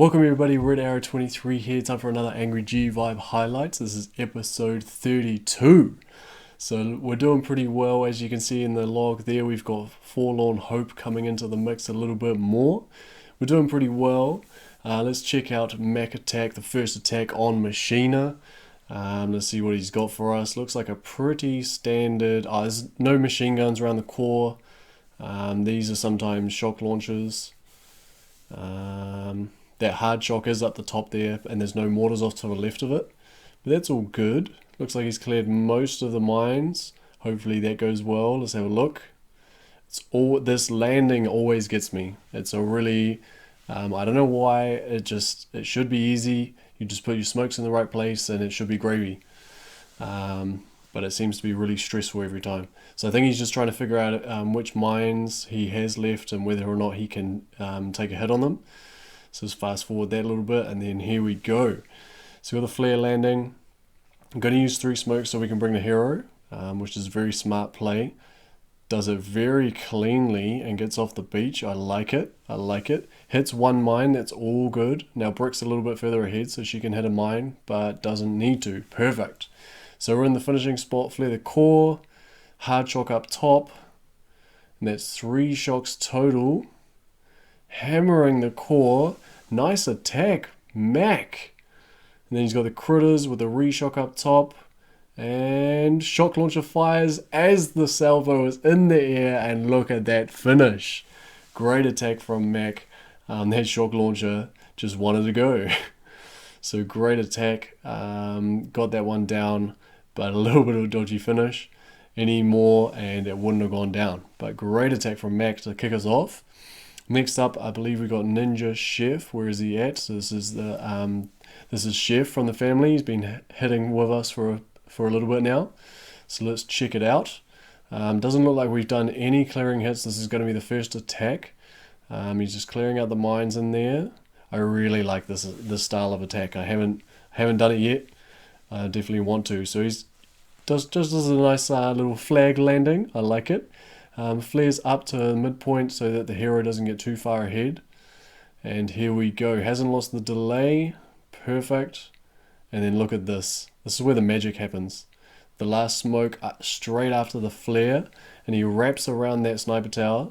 Welcome everybody, RedArrow23 here. Time for another Angry G Vibe highlights. This is episode 32. So we're doing pretty well. As you can see in the log there, we've got Forlorn Hope coming into the mix a little bit more. We're doing pretty well. Let's check out MackAttack, the first attack on Machina. Let's see what he's got for us. Looks like a pretty standard... there's no machine guns around the core. These are sometimes shock launchers. That hard shock is up the top there, and there's no mortars off to the left of it. But that's all good. Looks like he's cleared most of the mines. Hopefully that goes well. Let's have a look. This landing always gets me. It's a really... I don't know why. It should be easy. You just put your smokes in the right place and it should be gravy. But it seems to be really stressful every time. So I think he's just trying to figure out which mines he has left and whether or not he can take a hit on them. So let's fast forward that a little bit, and then here we go. So we've got the flare landing. I'm going to use 3 smokes so we can bring the hero, which is a very smart play. Does it very cleanly and gets off the beach. I like it. I like it. Hits one mine, that's all good. Now Brick's a little bit further ahead so she can hit a mine, but doesn't need to. Perfect. So we're in the finishing spot. Flare the core. Hard shock up top. And that's 3 shocks total. Hammering the core. Nice attack, Mac. And then he's got the critters with the reshock up top. And shock launcher fires as the salvo is in the air. And look at that finish. Great attack from Mac. That shock launcher just wanted to go. So great attack. Got that one down. But a little bit of a dodgy finish. Any more and it wouldn't have gone down. But great attack from Mac to kick us off. Next up, I believe we got NinjaChef. Where is he at? So this is Chef from the family. He's been hitting with us for a little bit now. So let's check it out. Doesn't look like we've done any clearing hits. This is going to be the first attack. He's just clearing out the mines in there. I really like this style of attack. I haven't done it yet. I definitely want to. So he's just does a nice little flag landing. I like it. Flares up to midpoint so that the hero doesn't get too far ahead. And here we go. Hasn't lost the delay. Perfect. And then look at this. This is where the magic happens. The last smoke straight after the flare. And he wraps around that sniper tower.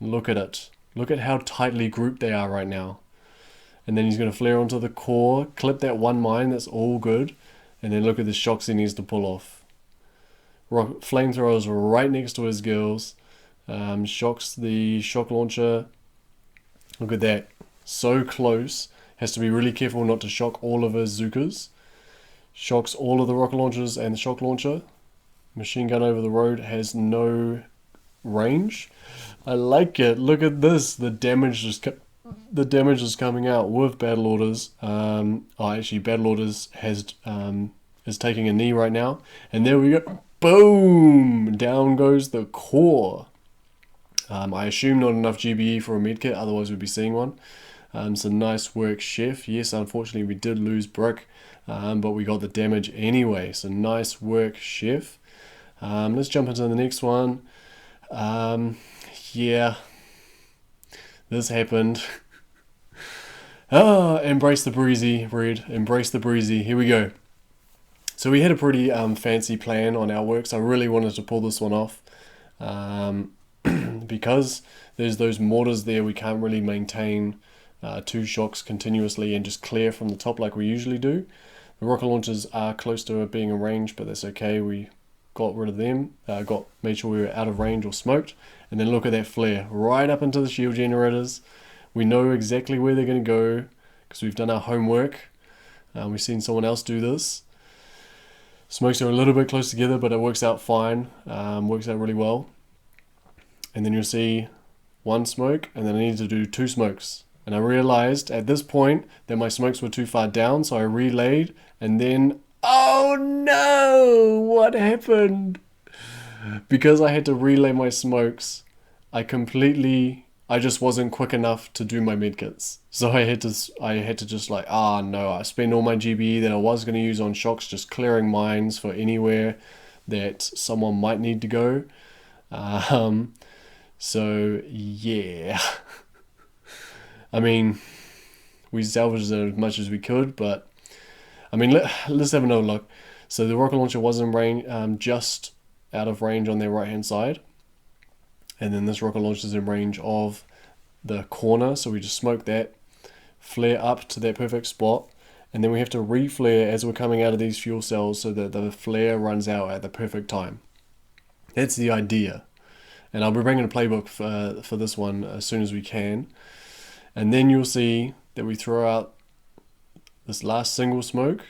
Look at it. Look at how tightly grouped they are right now. And then he's going to flare onto the core. Clip that one mine. That's all good. And then look at the shocks he needs to pull off. Flamethrowers right next to his gills. Shocks the shock launcher. Look at that. So close. Has to be really careful not to shock all of his Zookas. Shocks all of the rocket launchers and the shock launcher. Machine gun over the road has no range. I like it. Look at this. The damage is coming out with battle orders. Actually, battle orders is taking a knee right now. And there we go. Boom! Down goes the core. I assume not enough GBE for a medkit, otherwise we'd be seeing one. So nice work, Chef. Yes, unfortunately we did lose Brick, but we got the damage anyway. So nice work, Chef. Let's jump into the next one. Yeah, this happened. Embrace the breezy, Red. Embrace the breezy. Here we go. So we had a pretty fancy plan on Outworks. I really wanted to pull this one off. Because there's those mortars there, we can't really maintain 2 shocks continuously and just clear from the top like we usually do. The rocket launchers are close to being in range, but that's okay. We got rid of them. Made sure we were out of range or smoked. And then look at that flare. Right up into the shield generators. We know exactly where they're going to go because we've done our homework. We've seen someone else do this. Smokes are a little bit close together, but it works out fine. Works out really well. And then you'll see 1 smoke, and then I needed to do 2 smokes. And I realized at this point that my smokes were too far down, so I relayed, and then, oh no! What happened? Because I had to relay my smokes, I just wasn't quick enough to do my medkits. So I had to just like, no, I spent all my GBE that I was going to use on shocks just clearing mines for anywhere that someone might need to go. So yeah. I mean, We salvaged it as much as we could, but I mean, let's have another look. So the rocket launcher was in range, just out of range on their right hand side, and then this rocket launcher is in range of the corner, so we just smoke that, flare up to that perfect spot, and then we have to re-flare as we're coming out of these fuel cells so that the flare runs out at the perfect time. That's the idea. And I'll be bringing a playbook for this one as soon as we can. And then you'll see that we throw out this last single smoke,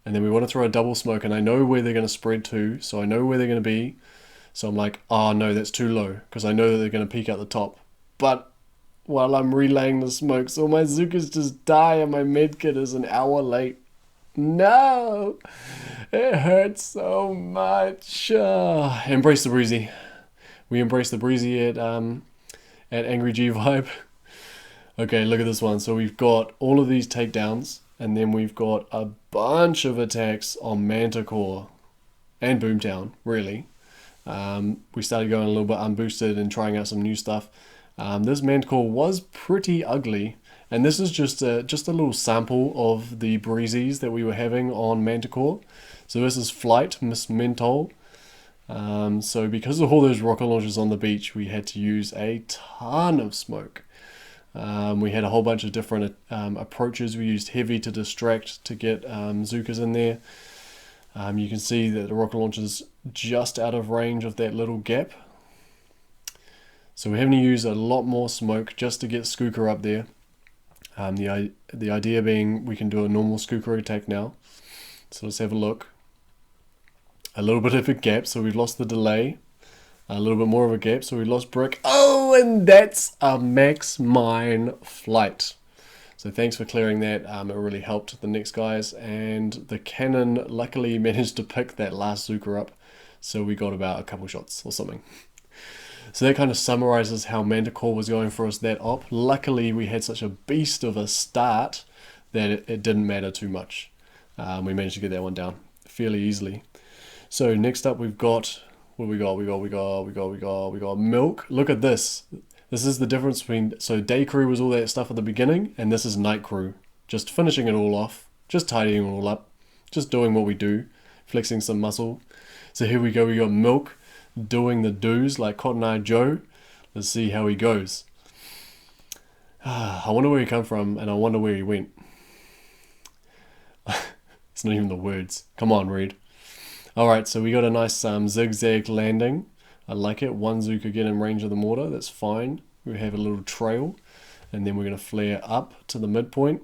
and then we want to throw a double smoke, and I know where they're going to spread to, so I know where they're going to be. So I'm like, oh no, that's too low, because I know that they're going to peak out the top. But while I'm relaying the smoke, so my Zookas just die and my medkit is an hour late. No! It hurts so much. Embrace the breezy. We embrace the breezy at Angry G Vibe. Okay, look at this one. So we've got all of these takedowns, and then we've got a bunch of attacks on Manticore and Boomtown, really. We started going a little bit unboosted and trying out some new stuff. This Manticore was pretty ugly, and this is just a little sample of the breezies that we were having on Manticore. So this is Flight, Miss Menthol. So because of all those rocket launches on the beach, we had to use a ton of smoke. We had a whole bunch of different approaches. We used heavy to distract to get Zookas in there. You can see that the rocket launch is just out of range of that little gap. So we're having to use a lot more smoke just to get Skooker up there. The idea being we can do a normal Skooker attack now. So let's have a look. A little bit of a gap, so we've lost the delay. A little bit more of a gap, so we lost brick. Oh, and that's a max mine flight. So thanks for clearing that. It really helped the next guys, and the cannon luckily managed to pick that last Zooka up, so we got about a couple shots or something. So that kind of summarizes how Manticore was going for us that op. Luckily we had such a beast of a start that it didn't matter too much. We managed to get that one down fairly easily. So next up we've got, what we got? We got milk. Look at this. This is the difference between, so day crew was all that stuff at the beginning, and this is night crew. Just finishing it all off, just tidying it all up, just doing what we do, flexing some muscle. So here we go, we got milk doing the do's like Cotton Eye Joe. Let's see how he goes. I wonder where he come from, and I wonder where he went. It's not even the words. Come on, Red. Alright, so we got a nice zigzag landing. I like it. One Zooka get in range of the mortar. That's fine. We have a little trail, and then we're going to flare up to the midpoint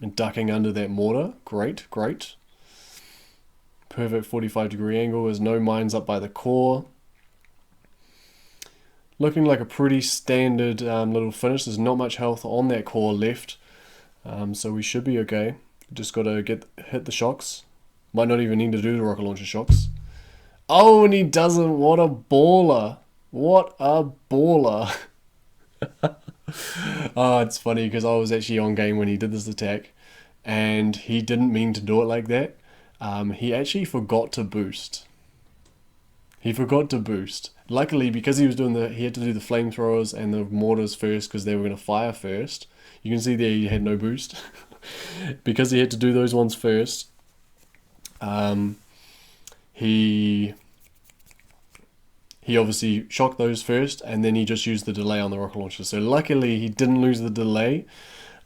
and ducking under that mortar. Great, great. Perfect 45-degree angle. There's no mines up by the core. Looking like a pretty standard little finish. There's not much health on that core left, so we should be okay. Just got to hit the shocks. Might not even need to do the rocket launcher shocks. Oh, and he doesn't. What a baller. What a baller. Oh, it's funny because I was actually on game when he did this attack, and he didn't mean to do it like that. He actually forgot to boost. He forgot to boost. Luckily, because he was doing he had to do the flamethrowers and the mortars first because they were going to fire first. You can see there he had no boost. Because he had to do those ones first, he obviously shocked those first, and then he just used the delay on the rocket launcher. So luckily he didn't lose the delay.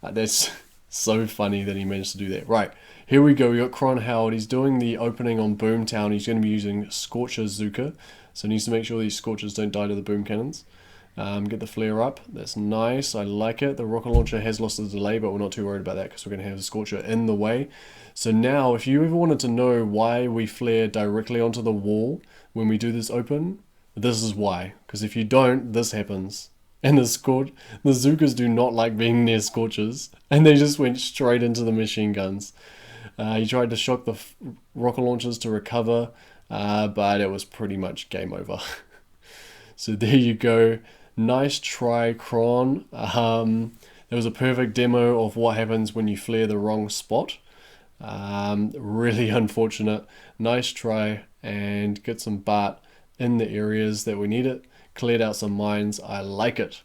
That's so funny that he managed to do that. Right, here we go. We got Chron Howard. He's doing the opening on Boomtown. He's going to be using Scorcher Zooka, so he needs to make sure these Scorchers don't die to the boom cannons. Get the flare up. That's nice. I like it. The rocket launcher has lost the delay, but we're not too worried about that because we're going to have the Scorcher in the way. So now, if you ever wanted to know why we flare directly onto the wall when we do this open, this is why. Because if you don't, this happens. And the Zookas do not like being near Scorchers, and they just went straight into the machine guns. He tried to shock the rocket launchers to recover, but it was pretty much game over. So there you go. Nice try, Chron. There was a perfect demo of what happens when you flare the wrong spot. Really unfortunate. Nice try, and get some BART in the areas that we need it. Cleared out some mines. I like it.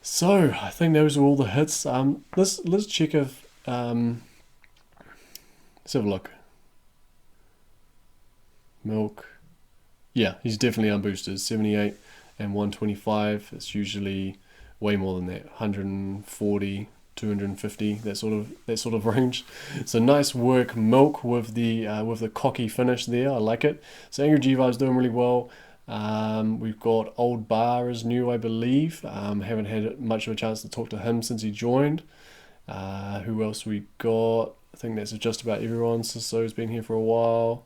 So I think those are all the hits. Let's check if let's have a look. Milk. Yeah, he's definitely unboosted. 78 and 125. It's usually way more than that. 140, 250, that sort of range. So nice work, Milk, with the cocky finish there. I like it. So Angry G-Vibe's doing really well. We've got Old Bar is new, I believe. Haven't had much of a chance to talk to him since he joined. Who else we got? I think that's just about everyone. Sisso's been here for a while.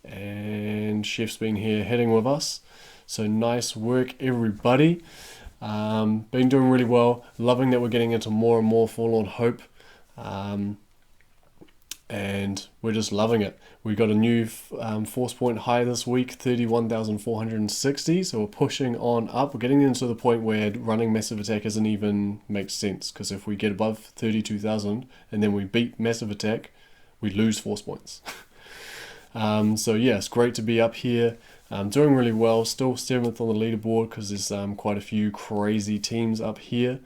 And Chef's been here heading with us. So nice work, everybody. Been doing really well. Loving that we're getting into more and more Forlorn Hope. And we're just loving it. We got a new force point high this week, 31,460. So we're pushing on up. We're getting into the point where running Massive Attack doesn't even make sense, because if we get above 32,000 and then we beat Massive Attack, we lose force points. So yeah, it's great to be up here. Doing really well. Still 7th on the leaderboard because there's quite a few crazy teams up here.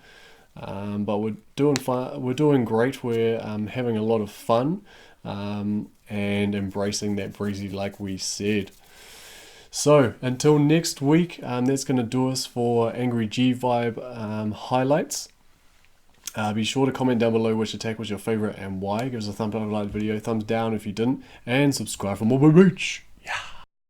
But we're doing fine. We're doing great. We're having a lot of fun and embracing that breezy, like we said. So until next week, that's going to do us for Angry G-Vibe highlights. Be sure to comment down below which attack was your favorite and why. Give us a thumbs up if you liked the video, thumbs down if you didn't, and subscribe for more Beach. Yeah.